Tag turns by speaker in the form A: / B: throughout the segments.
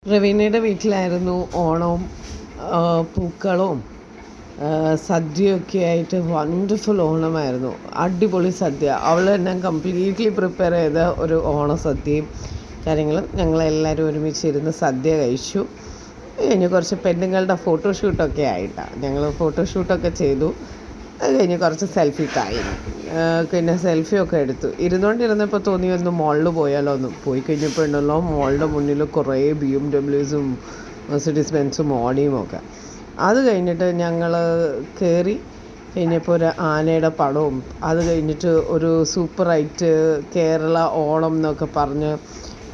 A: പ്രവീണയുടെ വീട്ടിലായിരുന്നു ഓണവും പൂക്കളവും സദ്യയൊക്കെ ആയിട്ട് വണ്ടർഫുൾ ഓണമായിരുന്നു. അടിപൊളി സദ്യ. അവൾ തന്നെ കംപ്ലീറ്റ്ലി പ്രിപ്പയർ ചെയ്ത ഒരു ഓണസദ്യയും കാര്യങ്ങളും ഞങ്ങളെല്ലാവരും ഒരുമിച്ചിരുന്ന് സദ്യ കഴിച്ചു. കഴിഞ്ഞ് കുറച്ച് പെണ്ണുങ്ങളുടെ ഫോട്ടോഷൂട്ടൊക്കെ ആയിട്ടാണ് ഞങ്ങൾ ഫോട്ടോഷൂട്ടൊക്കെ ചെയ്തു. അത് കഴിഞ്ഞ് കുറച്ച് സെൽഫി ടൈം, പിന്നെ സെൽഫിയൊക്കെ എടുത്തു. ഇരുന്നുകൊണ്ടിരുന്നപ്പോൾ തോന്നി ഒന്ന് മോളിൽ പോയാലോ ഒന്ന്. പോയി കഴിഞ്ഞപ്പോഴുണ്ടല്ലോ മോളുടെ മുന്നിൽ കുറേ BMW മെർസിഡീസ് ബെൻസും ഓടിയും ഒക്കെ. അത് കഴിഞ്ഞിട്ട് ഞങ്ങൾ കയറി കഴിഞ്ഞപ്പോൾ ഒരു ആനയുടെ പടവും, അത് കഴിഞ്ഞിട്ട് ഒരു സൂപ്പറായിട്ട് കേരള ഓണം എന്നൊക്കെ പറഞ്ഞ്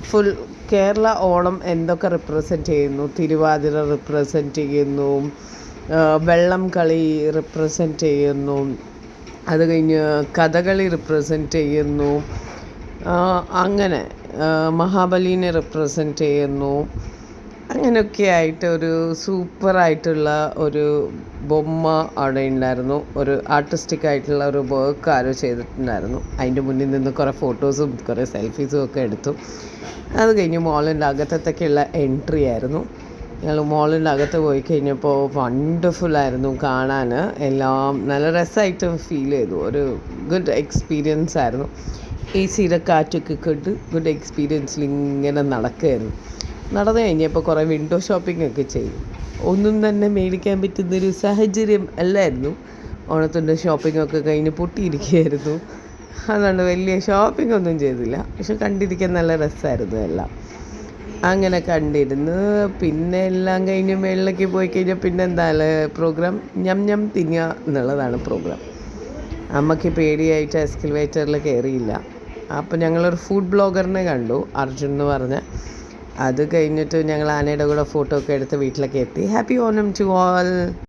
A: ഫുൾ കേരള ഓണം എന്തൊക്കെ റിപ്രസെൻ്റ് ചെയ്യുന്നു, തിരുവാതിര റിപ്രസെൻ്റ് ചെയ്യുന്നു, വെള്ളം കളി റിപ്രസെൻ്റ് ചെയ്യുന്നു, അത് കഴിഞ്ഞ് കഥകളി റിപ്രസെൻ്റ് ചെയ്യുന്നു, അങ്ങനെ മഹാബലീനെ റിപ്രസെൻ്റ് ചെയ്യുന്നു. അങ്ങനെയൊക്കെ ആയിട്ട് ഒരു സൂപ്പറായിട്ടുള്ള ഒരു ബൊമ്മ അവിടെ ഉണ്ടായിരുന്നു. ഒരു ആർട്ടിസ്റ്റിക് ആയിട്ടുള്ള ഒരു വർക്ക് ആരോ ചെയ്തിട്ടുണ്ടായിരുന്നു. അതിൻ്റെ മുന്നിൽ നിന്ന് കുറേ ഫോട്ടോസും കുറേ സെൽഫീസും ഒക്കെ എടുത്തു. അത് കഴിഞ്ഞ് മോളിൻ്റെ അകത്തേക്കുള്ള എൻട്രി ആയിരുന്നു. ഞങ്ങൾ മോളിൻ്റെ അകത്ത് പോയി കഴിഞ്ഞപ്പോൾ വണ്ടർഫുള്ളായിരുന്നു കാണാൻ. എല്ലാം നല്ല രസമായിട്ട് ഫീൽ ചെയ്തു. ഒരു ഗുഡ് എക്സ്പീരിയൻസ് ആയിരുന്നു. സിയുടെ കാറ്റൊക്കെ കൊണ്ട് ഗുഡ് എക്സ്പീരിയൻസിൽ ഇങ്ങനെ നടക്കുകയായിരുന്നു. നടന്നു കഴിഞ്ഞപ്പോൾ കുറേ വിൻഡോ ഷോപ്പിംഗ് ഒക്കെ ചെയ്തു. ഒന്നും തന്നെ മേടിക്കാൻ പറ്റുന്നൊരു സാഹചര്യം അല്ലായിരുന്നു. ഓണത്തിൻ്റെ ഷോപ്പിങ്ങൊക്കെ കഴിഞ്ഞ് പൊട്ടിയിരിക്കുകയായിരുന്നു. അതുകൊണ്ട് വലിയ ഷോപ്പിംഗ് ഒന്നും ചെയ്തില്ല. പക്ഷെ കണ്ടിരിക്കാൻ നല്ല രസമായിരുന്നു എല്ലാം. അങ്ങനെ കണ്ടിരുന്ന് പിന്നെ എല്ലാം കഴിഞ്ഞ് മേളിലേക്ക് പോയി കഴിഞ്ഞാൽ പിന്നെ എന്താണ് പ്രോഗ്രാം, ഞം തിന്നുക എന്നുള്ളതാണ് പ്രോഗ്രാം. അമ്മയ്ക്ക് പേടിയായിട്ട് എസ്കലേറ്ററിൽ കയറിയില്ല. അപ്പോൾ ഞങ്ങളൊരു ഫുഡ് ബ്ലോഗറിനെ കണ്ടു, അർജുൻ എന്ന് പറഞ്ഞ. അത് കഴിഞ്ഞിട്ട് ഞങ്ങൾ ആനയുടെ കൂടെ ഫോട്ടോ ഒക്കെ എടുത്ത് വീട്ടിലൊക്കെ എത്തി. Happy Onam to all.